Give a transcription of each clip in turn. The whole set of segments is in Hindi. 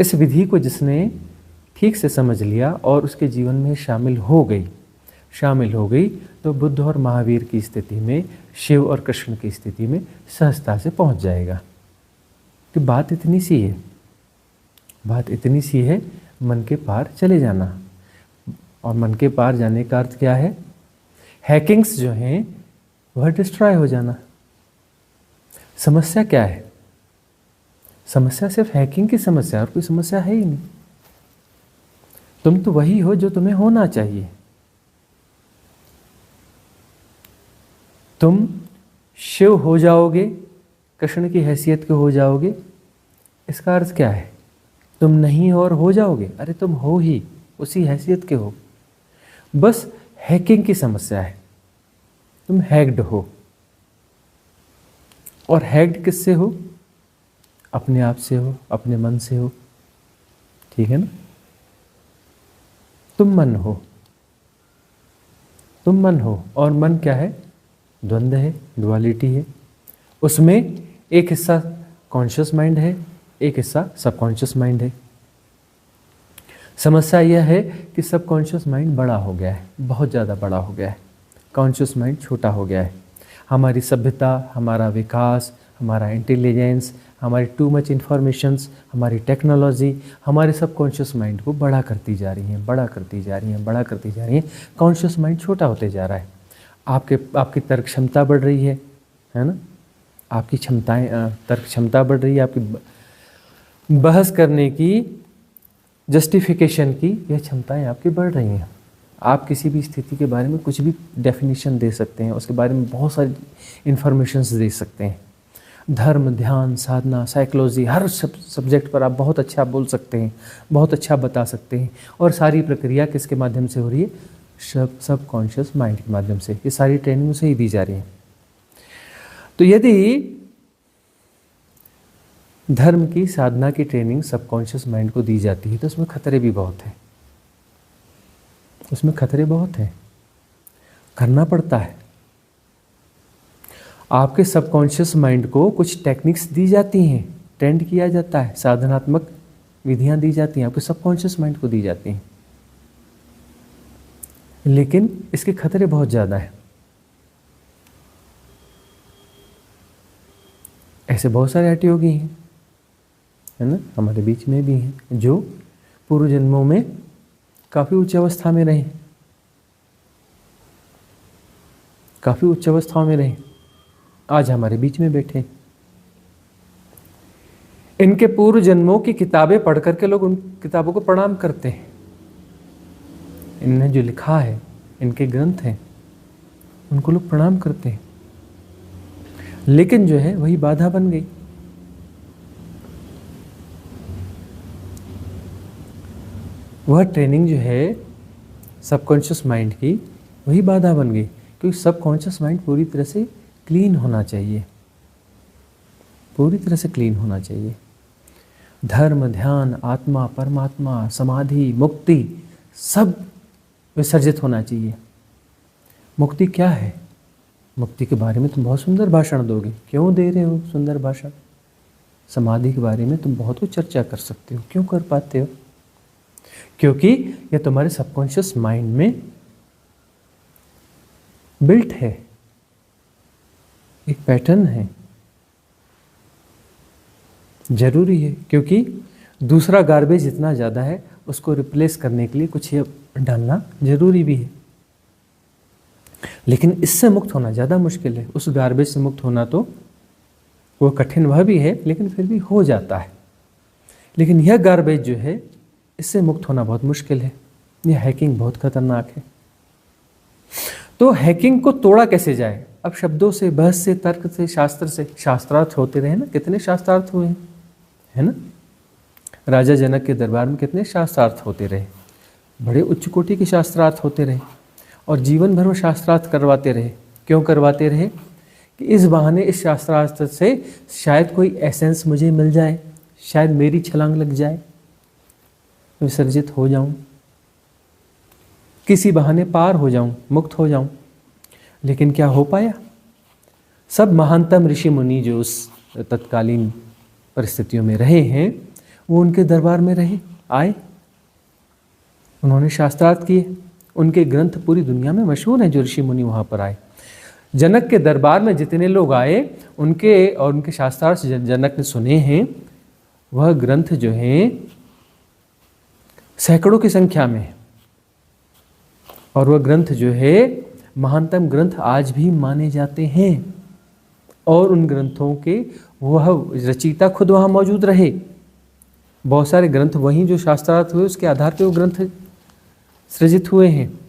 इस विधि को जिसने ठीक से समझ लिया और उसके जीवन में शामिल हो गई तो बुद्ध और महावीर की स्थिति में, शिव और कृष्ण की स्थिति में सहजता से पहुंच जाएगा। कि बात इतनी सी है, मन के पार चले जाना। और मन के पार जाने का अर्थ क्या है? हैकिंग्स जो हैं वह डिस्ट्रॉय हो जाना। समस्या क्या है? समस्या सिर्फ हैकिंग की समस्या, और कोई समस्या है ही नहीं। तुम तो वही हो जो तुम्हें होना चाहिए। तुम शिव हो जाओगे, कृष्ण की हैसियत के हो जाओगे। इसका अर्थ क्या है? तुम नहीं हो और हो जाओगे? अरे तुम हो ही, उसी हैसियत के हो। बस हैकिंग की समस्या है। तुम हैक्ड हो। और हैक्ड किससे हो? अपने आप से हो, अपने मन से हो। ठीक है ना? तुम मन हो और मन क्या है? द्वंद्व है, डुअलिटी है। उसमें एक हिस्सा कॉन्शियस माइंड है, एक हिस्सा सबकॉन्शियस माइंड है। समस्या यह है कि सबकॉन्शियस माइंड बड़ा हो गया है, बहुत ज़्यादा बड़ा हो गया है। कॉन्शियस माइंड छोटा हो गया है। हमारी सभ्यता, हमारा विकास, हमारा इंटेलिजेंस, हमारी टू मच इन्फॉर्मेशंस, हमारी टेक्नोलॉजी हमारे सबकॉन्शियस माइंड को बड़ा करती जा रही हैं। कॉन्शियस माइंड छोटा होते जा रहा है। आपकी तर्क क्षमता बढ़ रही है ना? आपकी तर्क क्षमता बढ़ रही है, आपकी बहस करने की, जस्टिफिकेशन की यह क्षमताएं आपकी बढ़ रही हैं। आप किसी भी स्थिति के बारे में कुछ भी डेफिनेशन दे सकते हैं, उसके बारे में बहुत सारी इन्फॉर्मेशंस दे सकते हैं। धर्म, ध्यान, साधना, साइकोलॉजी, हर सब्जेक्ट पर आप बहुत अच्छा बोल सकते हैं, बहुत अच्छा बता सकते हैं। और सारी प्रक्रिया किसके माध्यम से हो रही है? सबकॉन्शियस माइंड के माध्यम से। ये सारी ट्रेनिंग उसे ही दी जा रही है। तो यदि धर्म की, साधना की ट्रेनिंग सबकॉन्शियस माइंड को दी जाती है तो उसमें खतरे भी बहुत हैं। करना पड़ता है। आपके सबकॉन्शियस माइंड को कुछ टेक्निक्स दी जाती हैं, ट्रेंड किया जाता है, साधनात्मक विधियां दी जाती हैं, आपके सबकॉन्शियस माइंड को दी जाती हैं। लेकिन इसके खतरे बहुत ज़्यादा हैं। ऐसे बहुत सारे हठयोगी हैं, है ना, हमारे बीच में भी हैं, जो पूर्व जन्मों में काफ़ी उच्च अवस्था में रहे, आज हमारे बीच में बैठे। इनके पूर्व जन्मों की किताबें पढ़ करके लोग उन किताबों को प्रणाम करते हैं। इन्होंने जो लिखा है, इनके ग्रंथ हैं, उनको लोग प्रणाम करते हैं। लेकिन जो है वही बाधा बन गई। वह ट्रेनिंग जो है सबकॉन्शियस माइंड की, वही बाधा बन गई। क्योंकि सबकॉन्शियस माइंड पूरी तरह से क्लीन होना चाहिए, धर्म, ध्यान, आत्मा, परमात्मा, समाधि, मुक्ति सब विसर्जित होना चाहिए। मुक्ति क्या है? मुक्ति के बारे में तुम बहुत सुंदर भाषण दोगे, क्यों दे रहे हो सुंदर भाषण? समाधि के बारे में तुम बहुत कुछ चर्चा कर सकते हो, क्यों कर पाते हो? क्योंकि यह तुम्हारे सबकॉन्शियस माइंड में बिल्ट है, एक पैटर्न है, जरूरी है। क्योंकि दूसरा गार्बेज इतना ज़्यादा है, उसको रिप्लेस करने के लिए कुछ ये डालना जरूरी भी है। लेकिन इससे मुक्त होना ज़्यादा मुश्किल है। उस गार्बेज से मुक्त होना तो वो कठिन वह भी है, लेकिन फिर भी हो जाता है। लेकिन यह गार्बेज जो है, इससे मुक्त होना बहुत मुश्किल है। यह हैकिंग बहुत खतरनाक है। तो हैकिंग को तोड़ा कैसे जाए? अब शब्दों से, बहस से, तर्क से, शास्त्र से, शास्त्रार्थ होते रहे ना। कितने शास्त्रार्थ हुए हैं, है ना? राजा जनक के दरबार में कितने शास्त्रार्थ होते रहे, बड़े उच्च कोटि के शास्त्रार्थ होते रहे, और जीवन भर वो शास्त्रार्थ करवाते रहे। क्यों करवाते रहे? कि इस बहाने, इस शास्त्रार्थ से शायद कोई एसेंस मुझे मिल जाए, शायद मेरी छलांग लग जाए, विसर्जित हो जाऊं, किसी बहाने पार हो जाऊं, मुक्त हो जाऊं। लेकिन क्या हो पाया? सब महानतम ऋषि मुनि जो उस तत्कालीन परिस्थितियों में रहे हैं, वो उनके दरबार में रहे, आए, उन्होंने शास्त्रार्थ किए, उनके ग्रंथ पूरी दुनिया में मशहूर हैं। जो ऋषि मुनि वहाँ पर आए, जनक के दरबार में जितने लोग आए उनके और उनके शास्त्रार्थ जनक ने सुने हैं, वह ग्रंथ जो हैं सैकड़ों की संख्या में है। और वह ग्रंथ जो है महानतम ग्रंथ आज भी माने जाते हैं। और उन ग्रंथों के वह रचयिता खुद वहाँ मौजूद रहे। बहुत सारे ग्रंथ वहीं जो शास्त्रार्थ हुए उसके आधार पर वो ग्रंथ सृजित हुए हैं।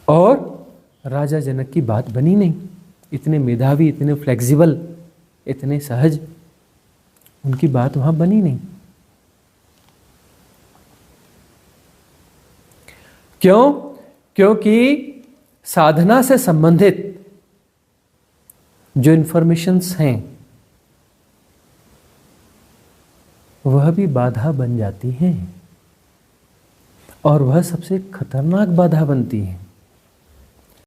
और राजा जनक की बात बनी नहीं, इतने मेधावी, इतने फ्लेक्सिबल, इतने सहज, उनकी बात वहाँ बनी नहीं। क्यों? क्योंकि साधना से संबंधित जो इन्फॉर्मेशंस हैं वह भी बाधा बन जाती हैं, और वह सबसे खतरनाक बाधा बनती है।